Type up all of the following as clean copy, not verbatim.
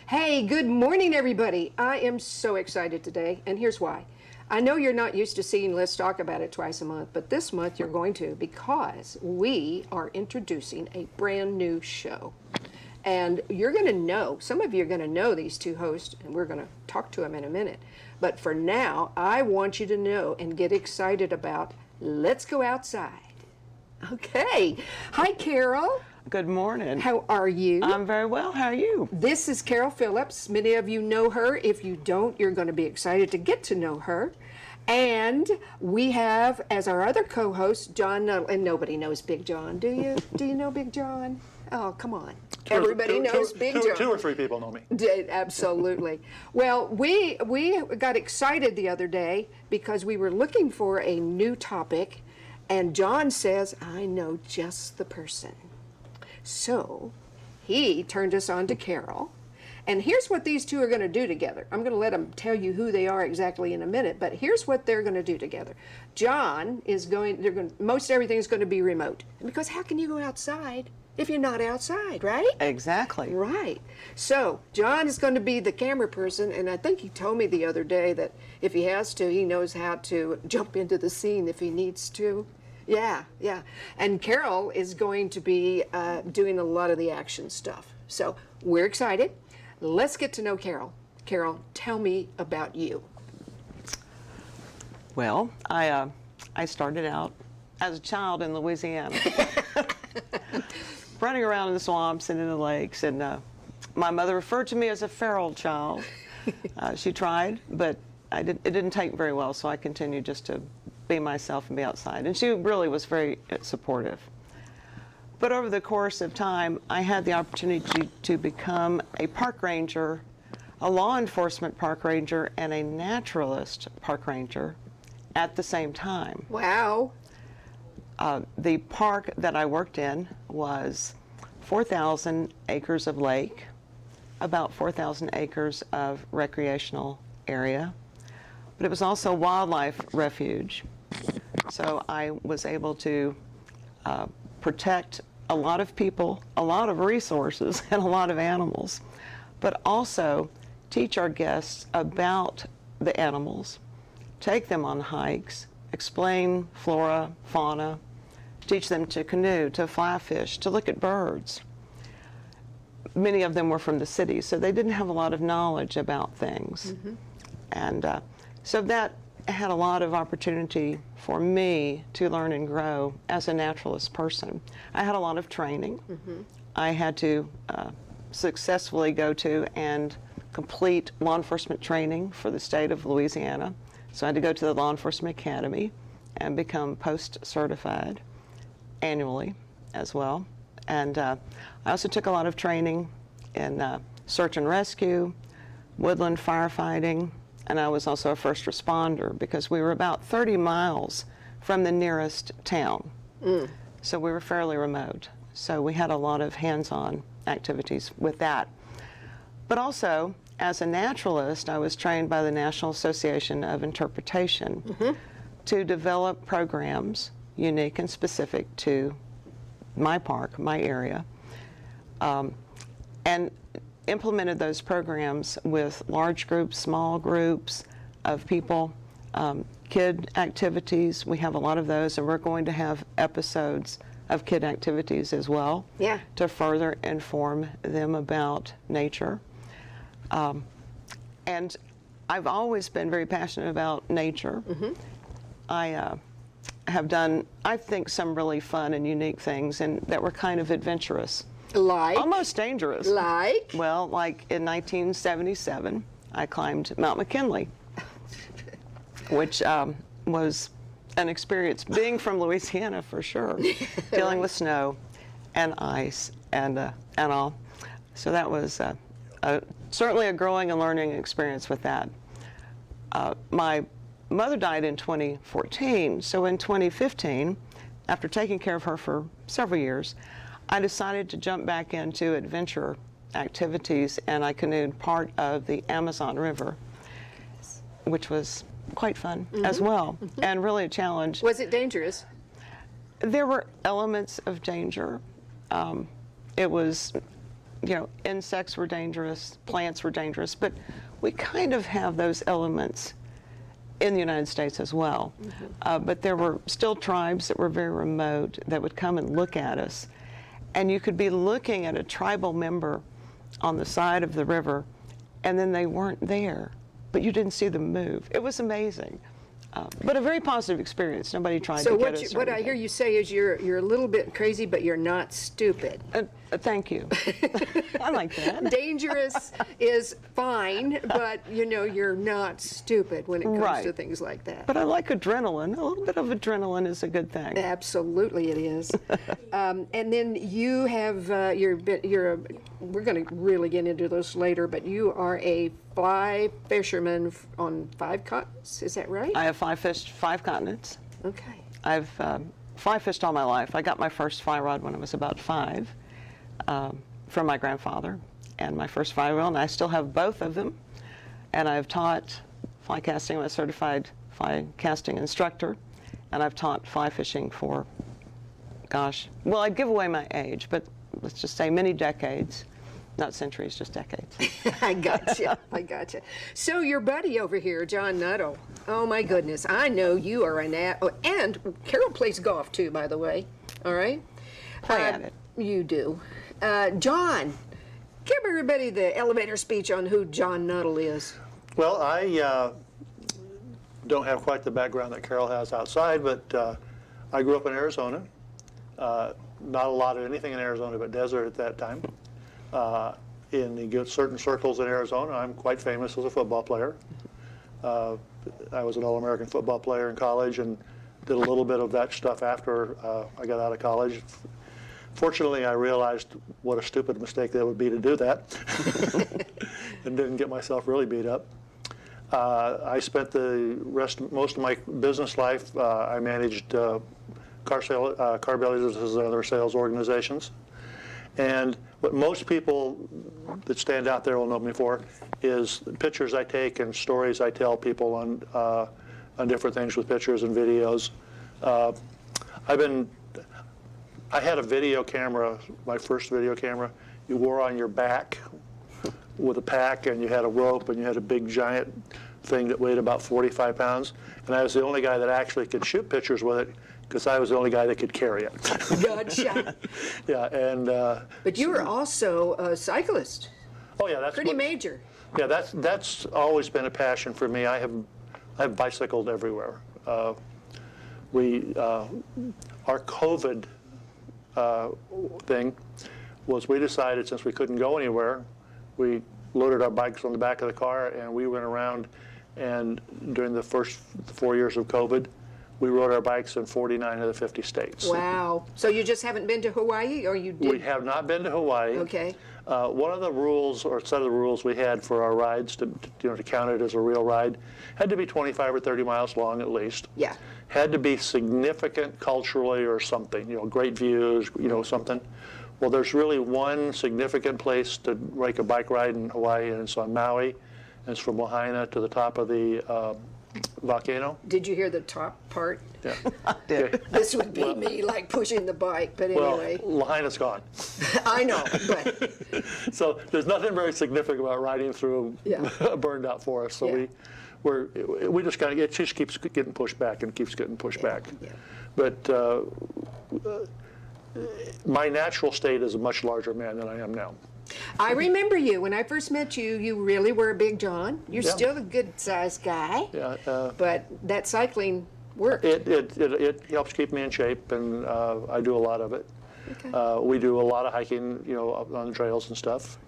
Hey, good morning, everybody. I am so excited today, and here's why. I know you're not used to seeing Let's Talk About It twice a month, but this month you're going to because we are introducing a brand new show. And you're going to know, some of you are going to know these two hosts, and we're going to talk to them in a minute. But for now, I want you to know and get excited about Let's Go Outside. Okay. Hi, Carol. Good morning. How are you? I'm very well. How are you? This is Carol Phillips. Many of you know her. If you don't, you're going to be excited to get to know her. And we have, as our other co-host, John Nuttall. And nobody knows Big John, do you? Do you know Big John? Oh, come on. Everybody knows Big John. Two or three people know me. Absolutely. Well, we got excited the other day because we were looking for a new topic, and John says, I know just the person. So he turned us on to Carol. And here's what these two are going to do together. I'm going to let them tell you who they are exactly in a minute, but here's what they're going to do together. John is most everything is going to be remote. Because how can you go outside if you're not outside, right? Exactly. Right. So John is going to be the camera person, and I think he told me the other day that if he has to, he knows how to jump into the scene if he needs to. Yeah. And Carol is going to be doing a lot of the action stuff. So we're excited. Let's get to know Carol. Carol, tell me about you. Well, I started out as a child in Louisiana, running around in the swamps and in the lakes, and my mother referred to me as a feral child. She tried, but it didn't take very well, so I continued just to be myself and be outside. And she really was very supportive. But over the course of time, I had the opportunity to become a park ranger, a law enforcement park ranger, and a naturalist park ranger at the same time. Wow. The park that I worked in was 4,000 acres of lake, about 4,000 acres of recreational area, but it was also a wildlife refuge. So I was able to protect a lot of people, a lot of resources, and a lot of animals, but also teach our guests about the animals, take them on hikes, explain flora, fauna, teach them to canoe, to fly fish, to look at birds. Many of them were from the city, so they didn't have a lot of knowledge about things. Mm-hmm. And so that had a lot of opportunity for me to learn and grow as a naturalist person. I had a lot of training. Mm-hmm. I had to successfully go to and complete law enforcement training for the state of Louisiana. So I had to go to the Law Enforcement Academy and become post-certified annually as well. And I also took a lot of training in search and rescue, woodland firefighting, and I was also a first responder because we were about 30 miles from the nearest town. Mm. So we were fairly remote. So we had a lot of hands-on activities with that. But also, as a naturalist, I was trained by the National Association of Interpretation to develop programs unique and specific to my park, my area, and implemented those programs with large groups, small groups of people, kid activities. We have a lot of those, and we're going to have episodes of kid activities as well to further inform them about nature. And I've always been very passionate about nature. Mm-hmm. I have done, I think, some really fun and unique things and that were kind of adventurous. Like? Almost dangerous. Like? Well, like in 1977, I climbed Mount McKinley, which was an experience, being from Louisiana for sure, dealing with snow and ice and all. So that was certainly a growing and learning experience with that. My mother died in 2014, so in 2015, after taking care of her for several years, I decided to jump back into adventure activities, and I canoed part of the Amazon River, which was quite fun as well, and really a challenge. Was it dangerous? There were elements of danger. It was insects were dangerous, plants were dangerous, but we kind of have those elements in the United States as well. But there were still tribes that were very remote that would come and look at us. And you could be looking at a tribal member on the side of the river, and then they weren't there, but you didn't see them move. It was amazing. But a very positive experience. Nobody tried to get us. So what I hear you say is you're a little bit crazy, but you're not stupid. Thank you. I like that. Dangerous is fine, but you're not stupid when it comes to things like that. But I like adrenaline. A little bit of adrenaline is a good thing. Absolutely, it is. And then you have we're going to really get into this later, but you are a fly fisherman on 5 continents. Is that right? I have fly fished 5 continents. Okay. I've fly fished all my life. I got my first fly rod when I was about 5 from my grandfather, and my first fly reel, and I still have both of them. And I've taught fly casting. I'm a certified fly casting instructor, and I've taught fly fishing for, well, I'd give away my age, but let's just say many decades. Not centuries, just decades. I gotcha. So your buddy over here, John Nuttall. Oh my goodness, I know you are and Carol plays golf too, by the way. All right? Play at it. You do. John, give everybody the elevator speech on who John Nuttall is. Well, I don't have quite the background that Carol has outside, but I grew up in Arizona. Not a lot of anything in Arizona but desert at that time. In the certain circles in Arizona, I'm quite famous as a football player. I was an All-American football player in college and did a little bit of that stuff after I got out of college. Fortunately, I realized what a stupid mistake that would be to do that and didn't get myself really beat up. I spent most of my business life, I managed car businesses and other sales organizations. And what most people that stand out there will know me for is pictures I take and stories I tell people on different things with pictures and videos. I had a video camera, my first video camera, you wore on your back with a pack, and you had a rope, and you had a big giant thing that weighed about 45 pounds. And I was the only guy that actually could shoot pictures with it, because I was the only guy that could carry it. Gotcha. Yeah, and but you were also a cyclist. Oh yeah, that's pretty major. Yeah, that's always been a passion for me. I've bicycled everywhere. Our COVID thing was, we decided, since we couldn't go anywhere, we loaded our bikes on the back of the car and we went around, and during the first 4 years of COVID, we rode our bikes in 49 of the 50 states. Wow. So you just haven't been to Hawaii, or you did? We have not been to Hawaii. Okay. One of the rules, or set of the rules we had for our rides to count it as a real ride, had to be 25 or 30 miles long at least. Yeah. Had to be significant culturally or something, great views, something. Well, there's really one significant place to make a bike ride in Hawaii, and it's on Maui. And it's from Lahaina to the top of the volcano. Did you hear the top part? Yeah. I did. This would be me like pushing the bike, but anyway. Well, Lahaina's gone. I know, but. So there's nothing very significant about riding through a burned out forest. So Yeah. we just kind of, it just keeps getting pushed back and keeps getting pushed back. Yeah. But my natural state is a much larger man than I am now. I remember you. When I first met you, you really were a big John. You're Yeah. still a good-sized guy. Yeah. But that cycling worked. It helps keep me in shape, and I do a lot of it. Okay. We do a lot of hiking, on the trails and stuff.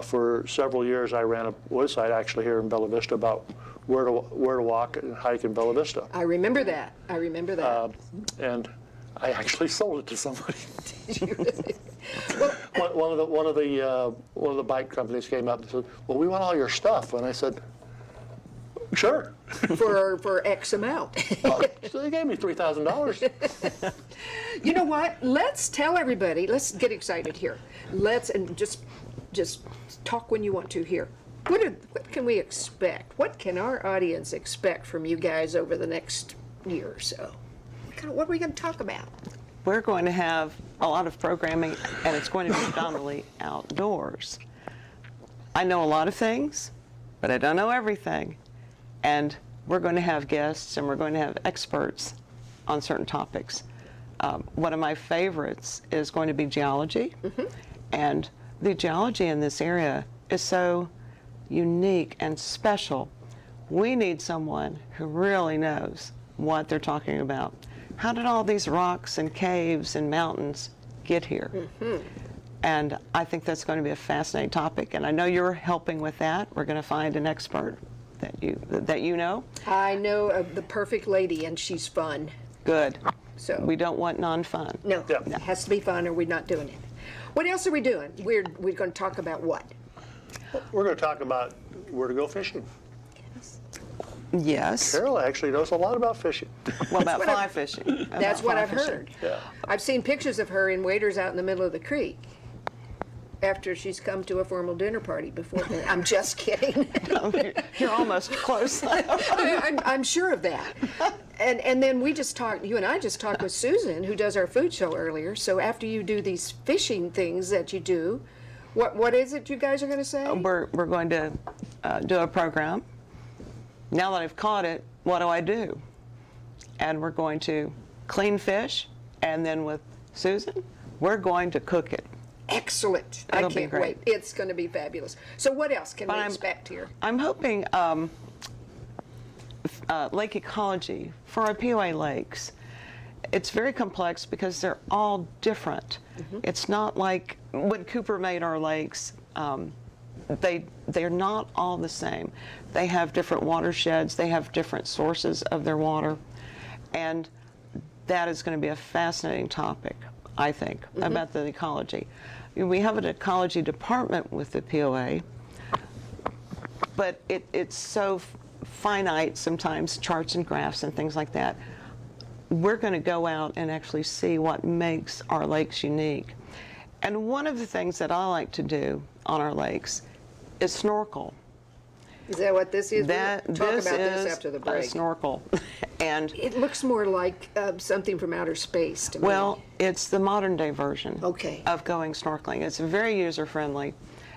For several years, I ran a website actually here in Bella Vista about where to walk and hike in Bella Vista. I remember that. And I actually sold it to somebody. Did you really? One of the bike companies came up and said, "Well, we want all your stuff," and I said, "Sure." For X amount. Well, so they gave me $3,000. You know what? Let's tell everybody. Let's get excited here. And just talk when you want to here. What can we expect? What can our audience expect from you guys over the next year or so? What are we going to talk about? we're going to have a lot of programming, and it's going to be predominantly outdoors. I know a lot of things, but I don't know everything. And we're going to have guests, and we're going to have experts on certain topics. One of my favorites is going to be geology. And the geology in this area is so unique and special. We need someone who really knows what they're talking about. How did all these rocks and caves and mountains get here? And I think that's going to be a fascinating topic. And I know you're helping with that. We're going to find an expert that you know. I know the perfect lady, and she's fun. Good. So We don't want non-fun. No, Yeah. it has to be fun, or we're not doing it. What else are we doing? We're going to talk about what? We're going to talk about where to go fishing. Yes. Carol actually knows a lot about fishing. What about what I- fly fishing? That's About what fly I've fishing. heard. Yeah. I've seen pictures of her in waders out in the middle of the creek after she's come to a formal dinner party before. I'm just kidding. You're almost close. I'm sure of that. And then you and I just talked with Susan, who does our food show earlier. So after you do these fishing things that you do, what is it you guys are going to say? We're going to do a program. Now that I've caught it, what do I do? And we're going to clean fish, and then with Susan, we're going to cook it. Excellent. It'll I be can't great. wait. It's going to be fabulous. So what else can we expect here? I'm hoping lake ecology for our POA lakes. It's very complex because they're all different. It's not like when Cooper made our lakes, they're not all the same. They have different watersheds, they have different sources of their water, and that is going to be a fascinating topic, I think, about the ecology. We have an ecology department with the POA, but it's so finite sometimes, charts and graphs and things like that. We're going to go out and actually see what makes our lakes unique. And one of the things that I like to do on our lakes is snorkel. Is that what this is? That We'll talk this about is this after the a break. snorkel. And It looks more like something from outer space to me. well, it's the modern day version Okay. of going snorkeling. It's very user friendly.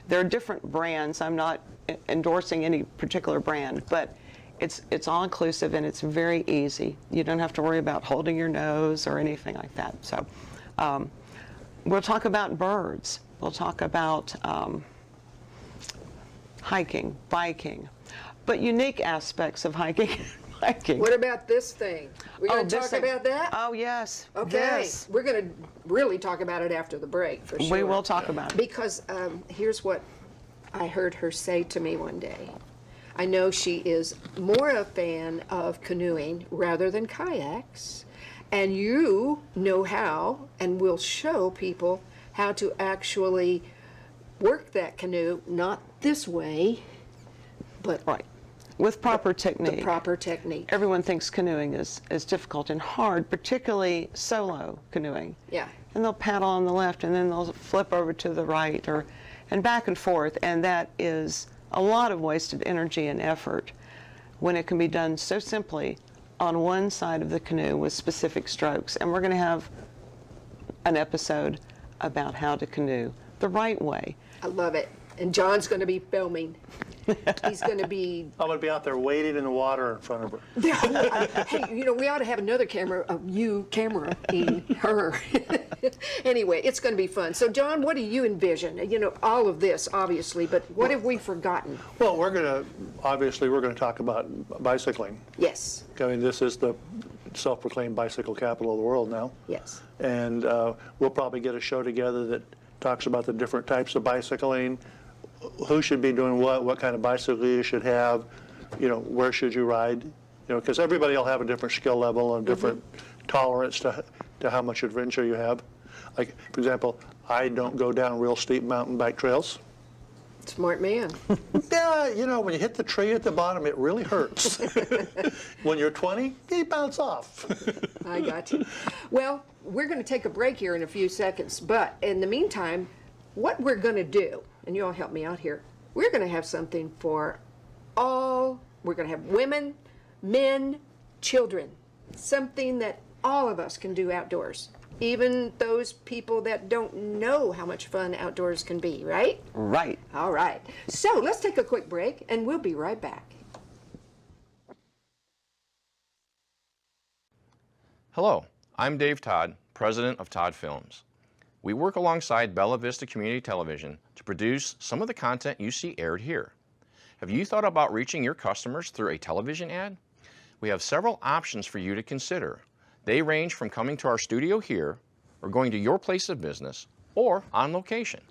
There are different brands. I'm not endorsing any particular brand, but it's all inclusive and it's very easy. You don't have to worry about holding your nose or anything like that. So we'll talk about birds. We'll talk about hiking, biking, but unique aspects of hiking and biking. What about this thing? We're going to this talk thing. about that? Oh, yes. Okay. Yes. We're going to really talk about it after the break, for sure. We will talk about it. Because here's what I heard her say to me one day. I know she is more a fan of canoeing rather than kayaks, and you know how, and will show people how to actually work that canoe, not this way, but Right. With proper the technique. proper technique. Everyone thinks canoeing is difficult and hard, particularly solo canoeing. Yeah. And they'll paddle on the left and then they'll flip over to the right and back and forth, and that is a lot of wasted energy and effort when it can be done so simply on one side of the canoe with specific strokes. And we're going to have an episode about how to canoe the right way. I love it. And John's going to be filming. He's going to be. I'm going to be out there wading in the water in front of her. Hey, we ought to have another camera of you cameraing her. Anyway, it's going to be fun. So, John, what do you envision? All of this, obviously, but what have we forgotten? Well, we're going to talk about bicycling. Yes, I mean, this is the self-proclaimed bicycle capital of the world now. yes. And we'll probably get a show together that talks about the different types of bicycling, who should be doing what kind of bicycle you should have, where should you ride, because everybody will have a different skill level and different tolerance to how much adventure you have. Like, for example, I don't go down real steep mountain bike trails. Smart man. Yeah, when you hit the tree at the bottom, it really hurts. When you're 20, you bounce off. I got you. Well, we're going to take a break here in a few seconds, but in the meantime, what we're going to do, and you all help me out here, we're going to have something for all. We're going to have women, men, children, something that all of us can do outdoors. even those people that don't know how much fun outdoors can be, right? Right. All right. So let's take a quick break and we'll be right back. Hello, I'm Dave Todd, president of Todd Films. We work alongside Bella Vista Community Television to produce some of the content you see aired here. Have you thought about reaching your customers through a television ad? We have several options for you to consider. They range from coming to our studio here, or going to your place of business, or on location.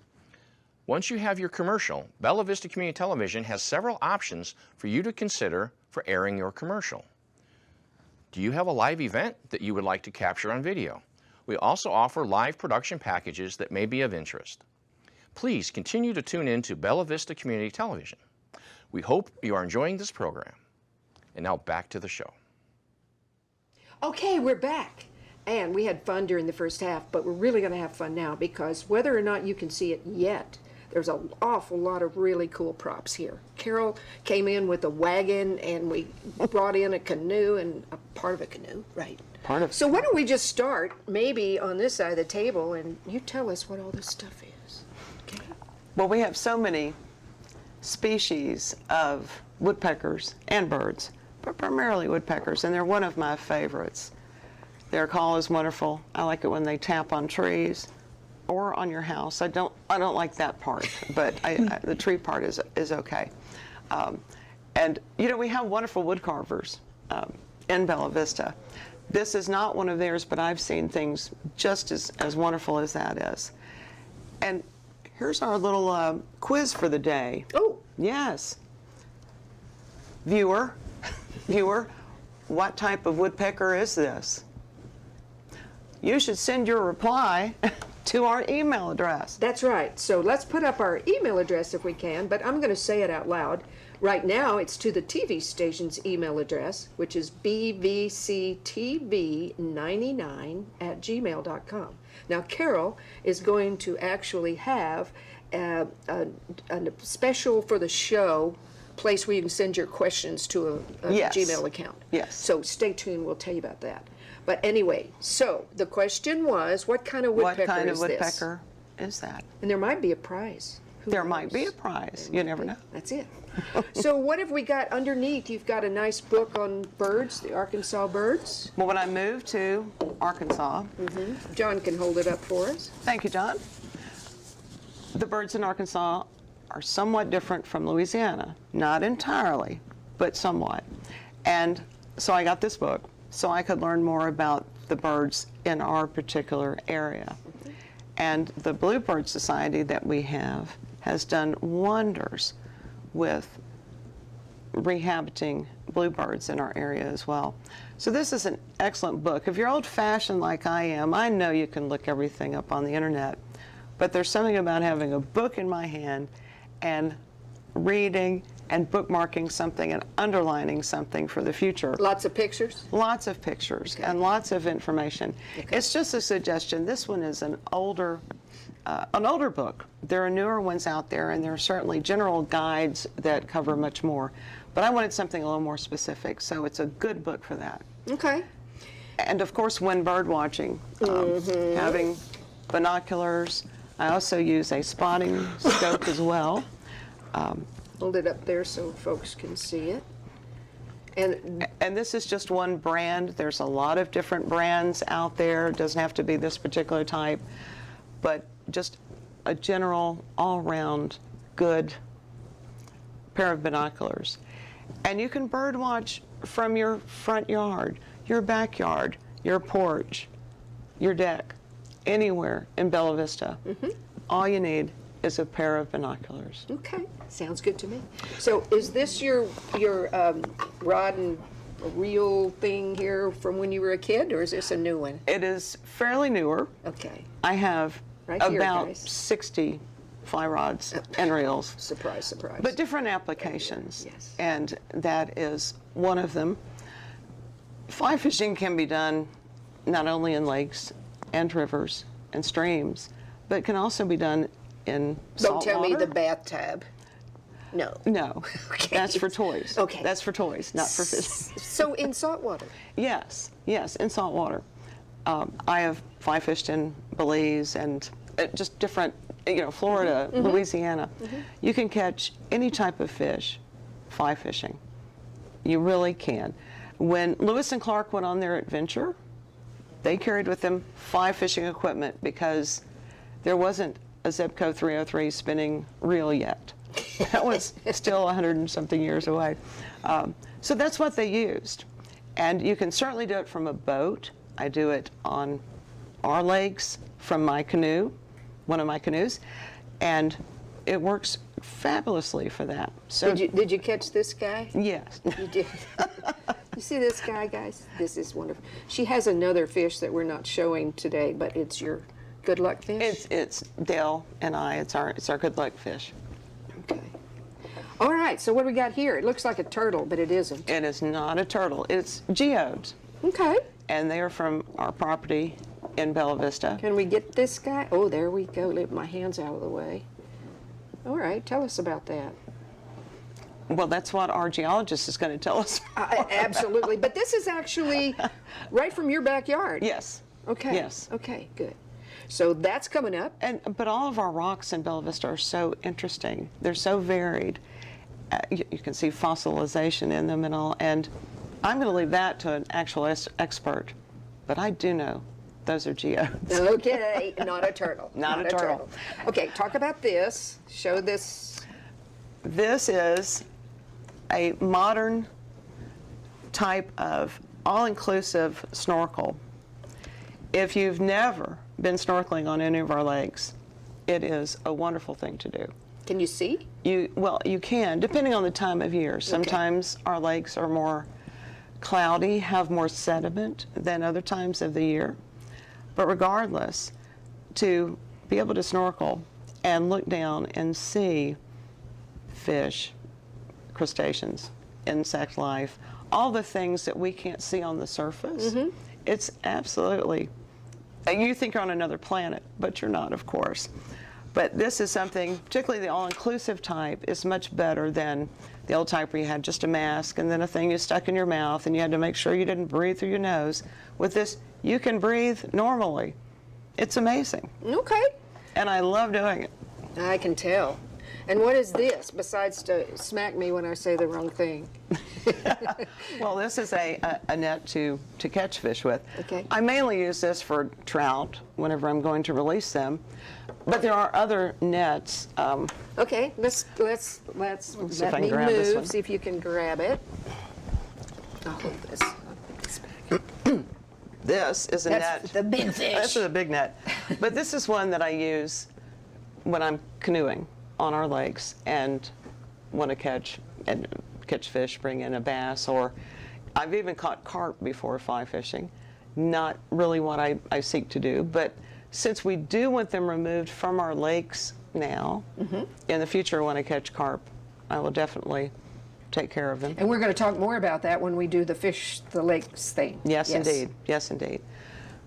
Once you have your commercial, Bella Vista Community Television has several options for you to consider for airing your commercial. Do you have a live event that you would like to capture on video? We also offer live production packages that may be of interest. Please continue to tune in to Bella Vista Community Television. We hope you are enjoying this program. And now back to the show. Okay, we're back. And we had fun during the first half, but we're really going to have fun now because whether or not you can see it yet, there's an awful lot of really cool props here. Carol came in with a wagon and we brought in a canoe and a part of a canoe, right? Part of. So why don't we just start maybe on this side of the table and you tell us what all this stuff is. Okay. Well, we have so many species of woodpeckers and birds, but primarily woodpeckers, and they're one of my favorites. Their call is wonderful. I like it when they tap on trees or on your house. I don't like that part, but the tree part is okay. And you know, we have wonderful wood carvers in Bella Vista. This is not one of theirs, but I've seen things just as wonderful as that is. And here's our little quiz for the day. Oh, Yes. Viewer, what type of woodpecker is this? You should send your reply to our email address. that's right. So let's put up our email address if we can, but I'm going to say it out loud. Right now, it's to the TV station's email address, which is bvctv99@gmail.com. Now, Carol is going to actually have a special for the show place where you can send your questions to a Yes. Gmail account. Yes. So stay tuned. We'll tell you about that. But anyway, so the question was, what kind of What woodpecker kind of is this? woodpecker is that? And there might be a prize. Who There might be a knows? prize. You never know. That's it. So what have we got underneath? You've got a nice book on birds, the Arkansas birds. Well, when I moved to Arkansas, John can hold it up for us. thank you, John. The birds in Arkansas are somewhat different from Louisiana. Not entirely, but somewhat. And so I got this book so I could learn more about the birds in our particular area. And the Bluebird Society that we have has done wonders with rehabiting bluebirds in our area as well. So this is an excellent book. If you're old-fashioned like I am, I know you can look everything up on the internet, but there's something about having a book in my hand and reading and bookmarking something and underlining something for the future. Lots of pictures. Lots of pictures and lots of information. It's just a suggestion. This one is an older book. There are newer ones out there, and there are certainly general guides that cover much more. But I wanted something a little more specific, so it's a good book for that. Okay. And of course, when bird watching, having binoculars. I also use a spotting scope as well. Hold it up there so folks can see it. And this is just one brand. There's a lot of different brands out there. It doesn't have to be this particular type, but just a general, all-round, good pair of binoculars. And you can bird watch from your front yard, your backyard, your porch, your deck, anywhere in Bella Vista. All you need is a pair of binoculars. okay, sounds good to me. So is this your rod and reel thing here from when you were a kid, or is this a new one? It is fairly newer. Okay, I have Right here, about guys. 60 fly rods and reels, surprise, surprise. but different applications. Yes. And that is one of them. Fly fishing can be done not only in lakes and rivers and streams, but can also be done in Don't salt tell me water. the bathtub. No. No, Okay. that's for toys. Okay. That's for toys, not for fishing. So in salt water. Yes, in salt water. I have fly fished in Belize and just different, Florida, Louisiana. You can catch any type of fish fly fishing. You really can. When Lewis and Clark went on their adventure, they carried with them fly fishing equipment because there wasn't a Zebco 303 spinning reel yet. That was still 100 and something years away. So that's what they used. And you can certainly do it from a boat. I do it on our lakes from my canoe, one of my canoes, and it works fabulously for that. So Did you catch this guy? yes. You did. You see this guy, guys? This is wonderful. She has another fish that we're not showing today, but it's your good luck fish. It's Dale and I. It's our good luck fish. Okay. All right. So what do we got here? It looks like a turtle, but it isn't. It is not a turtle. It's geodes, Okay. and they are from our property in Bella Vista. Can we get this guy? Oh, there we go. Leave my hands out of the way. All right. Tell us about that. Well, that's what our geologist is going to tell us. Absolutely. But this is actually right from your backyard. Yes. Okay. Yes. Okay. Good. So that's coming up. But all of our rocks in Bella Vista are so interesting. They're so varied. You can see fossilization in them and all. And I'm going to leave that to an actual expert. But I do know those are geodes. Okay. Not a turtle. Not a turtle. Okay. Talk about this. Show this. This is a modern type of all-inclusive snorkel. If you've never been snorkeling on any of our lakes, it is a wonderful thing to do. Can you see? You can, depending on the time of year. Sometimes our lakes are more cloudy, have more sediment than other times of the year. But regardless, to be able to snorkel and look down and see fish, crustaceans, insect life, all the things that we can't see on the surface, it's absolutely, you think you're on another planet, but you're not, of course. But this is something, particularly the all-inclusive type, is much better than the old type where you had just a mask and then a thing you stuck in your mouth and you had to make sure you didn't breathe through your nose. With this, you can breathe normally. It's amazing. Okay. And I love doing it. I can tell. And what is this, besides to smack me when I say the wrong thing? Well, this is a net to catch fish with. Okay. I mainly use this for trout whenever I'm going to release them, but there are other nets. Okay, let's see if let I can me grab this one. move. See if you can grab it. I'll hold this. I'll put this back. This is a That's net. the big fish. This is a big net, but this is one that I use when I'm canoeing on our lakes and want to catch fish, bring in a bass, or I've even caught carp before fly fishing. Not really what I seek to do, but since we do want them removed from our lakes now, in the future when I catch carp, I will definitely take care of them. And we're going to talk more about that when we do the lakes thing. Yes, indeed. Yes, indeed.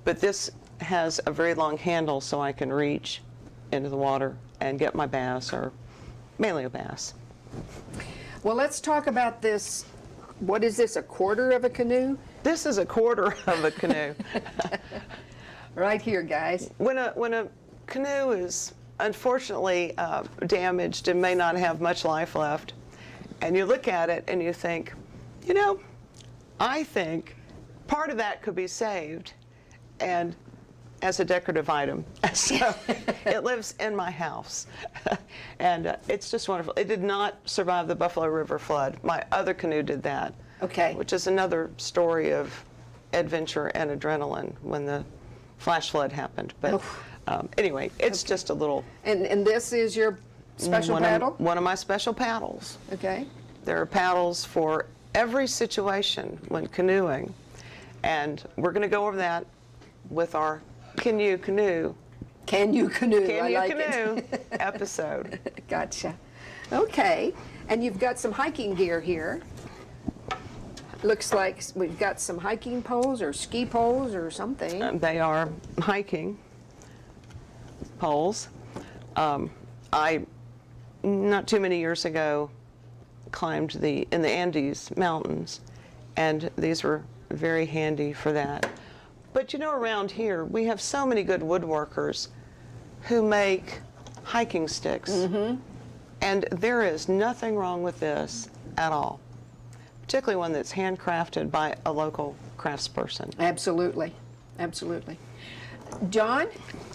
But this has a very long handle so I can reach into the water and get my bass, or mainly a bass. Well, let's talk about this. What is this, a quarter of a canoe? This is a quarter of a canoe. Right here, guys. When a canoe is unfortunately damaged and may not have much life left, and you look at it and you think, I think part of that could be saved, and as a decorative item. So it lives in my house. And it's just wonderful. It did not survive the Buffalo River flood. My other canoe did that. Okay. Which is another story of adventure and adrenaline when the flash flood happened. But anyway, it's just a little... And this is your special paddle? One of my special paddles. Okay. There are paddles for every situation when canoeing. And we're going to go over that with our Can You Canoe? Can You Canoe? Can I You like Canoe it. episode. Gotcha. Okay. And you've got some hiking gear here. Looks like we've got some hiking poles or ski poles or something. They are hiking poles. I, not too many years ago, climbed in the Andes mountains, and these were very handy for that. But you know, around here, we have so many good woodworkers who make hiking sticks. And there is nothing wrong with this at all, particularly one that's handcrafted by a local craftsperson. Absolutely, absolutely. John,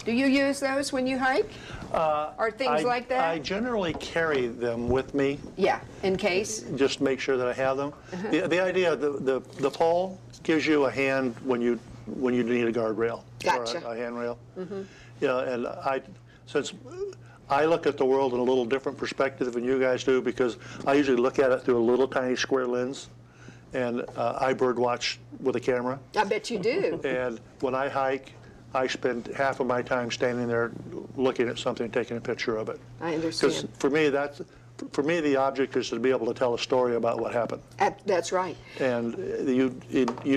do you use those when you hike? Or things like that? I generally carry them with me, Yeah, in case. just make sure that I have them. The idea, the pole gives you a hand when you need a guardrail Gotcha. or a handrail. Yeah, and since I look at the world in a little different perspective than you guys do, because I usually look at it through a little tiny square lens, and I bird watch with a camera. I bet you do. And when I hike, I spend half of my time standing there looking at something, taking a picture of it. I Because understand. for me, the object is to be able to tell a story about what happened. That's right. And you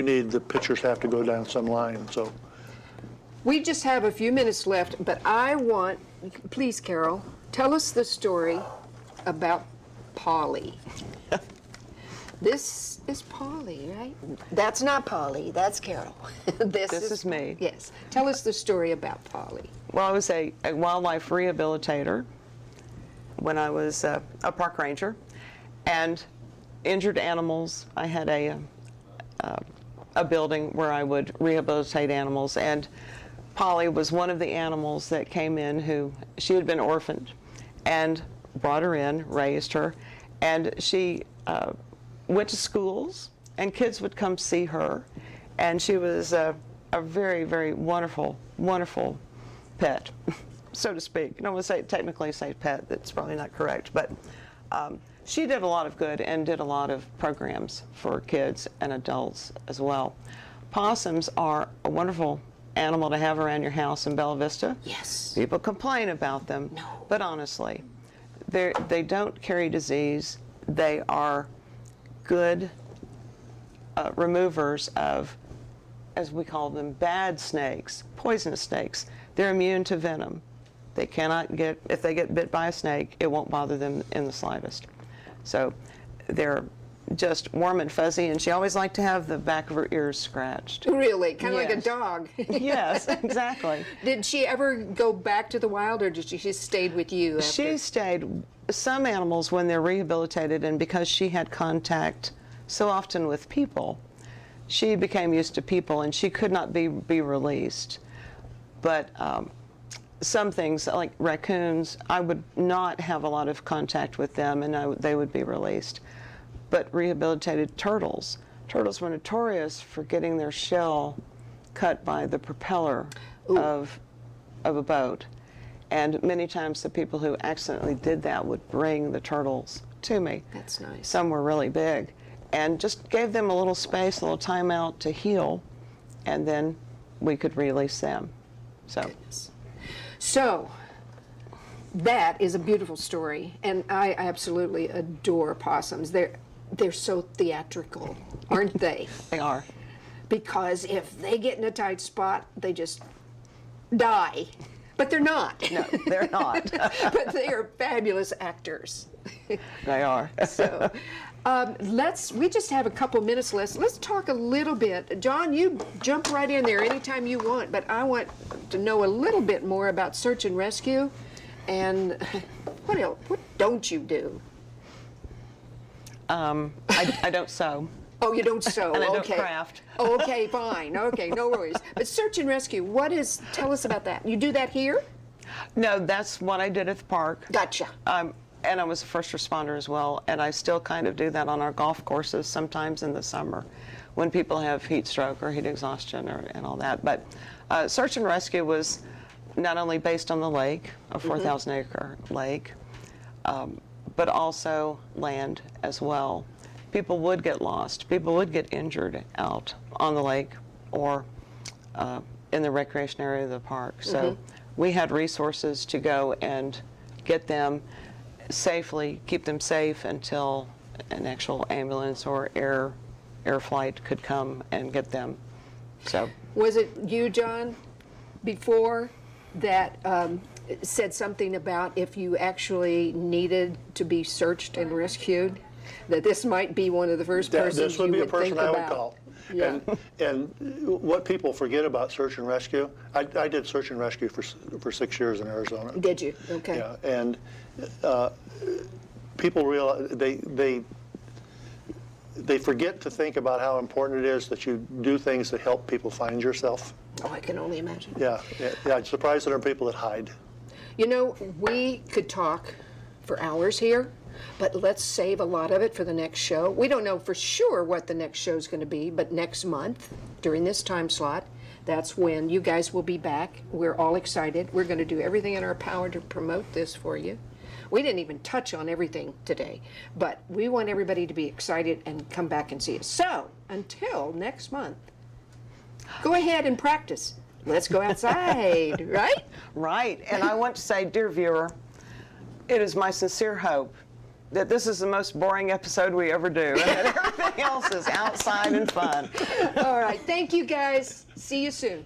need, the pictures have to go down some line, so. We just have a few minutes left, but I want, please, Carol, tell us the story about Polly. This is Polly, right? That's not Polly, that's Carol. This is me. Yes. Tell us the story about Polly. Well, I was a wildlife rehabilitator when I was a park ranger, and injured animals. I had a building where I would rehabilitate animals, and Polly was one of the animals that came in who, she had been orphaned, and brought her in, raised her, and she went to schools, and kids would come see her, and she was a very, very wonderful, wonderful pet, so to speak. I don't want to technically say pet, that's probably not correct, but she did a lot of good and did a lot of programs for kids and adults as well. Possums are a wonderful animal to have around your house in Bella Vista. Yes. People complain about them, No. but honestly, they don't carry disease. They are good removers of, as we call them, bad snakes, poisonous snakes. They're immune to venom. They cannot get, if they get bit by a snake, it won't bother them in the slightest. So they're just warm and fuzzy, and she always liked to have the back of her ears scratched. Really? Kind of like a Yes. dog. Yes, exactly. Did she ever go back to the wild, or did she just stayed with you after? She stayed. Some animals, when they're rehabilitated, and because she had contact so often with people, she became used to people, and she could not be released. But some things, like raccoons, I would not have a lot of contact with them, and they would be released. But rehabilitated turtles were notorious for getting their shell cut by the propeller of a boat. And many times the people who accidentally did that would bring the turtles to me. That's nice. Some were really big. And just gave them a little space, a little time out to heal, and then we could release them. So, that is a beautiful story, and I absolutely adore possums. They're so theatrical, aren't they? They are. Because if they get in a tight spot, they just die. But they're not. No, they're not. But they are fabulous actors. They are. So, we just have a couple minutes left. Let's talk a little bit. John, you jump right in there anytime you want, but I want to know a little bit more about search and rescue, and what else? What don't you do? I don't sew. Oh, you don't sew. And I don't Okay. craft. Okay, fine. Okay, no worries. But search and rescue, tell us about that. You do that here? No, that's what I did at the park. Gotcha. And I was a first responder as well, and I still kind of do that on our golf courses sometimes in the summer when people have heat stroke or heat exhaustion and all that. But search and rescue was not only based on the lake, a 4,000 acre lake, but also land as well. People would get lost. People would get injured out on the lake or in the recreation area of the park. So we had resources to go and get them safely, keep them safe until an actual ambulance or air flight could come and get them. So Was it you, John, before that said something about if you actually needed to be searched and rescued, that this might be one of the first persons This would you be a would think person I would about? call. Yeah. And what people forget about search and rescue, I did search and rescue for 6 years in Arizona. Did you? Okay. Yeah, and people realize they forget to think about how important it is that you do things that help people find yourself. Oh, I can only imagine. Yeah, I'm surprised there are people that hide. You know, we could talk for hours here, but let's save a lot of it for the next show. We don't know for sure what the next show is going to be, but next month, during this time slot, that's when you guys will be back. We're all excited. We're going to do everything in our power to promote this for you. We didn't even touch on everything today, but we want everybody to be excited and come back and see us. So, until next month, go ahead and practice. Let's go outside, right? Right. And I want to say, dear viewer, it is my sincere hope that this is the most boring episode we ever do, and that everything else is outside and fun. All right. Thank you, guys. See you soon.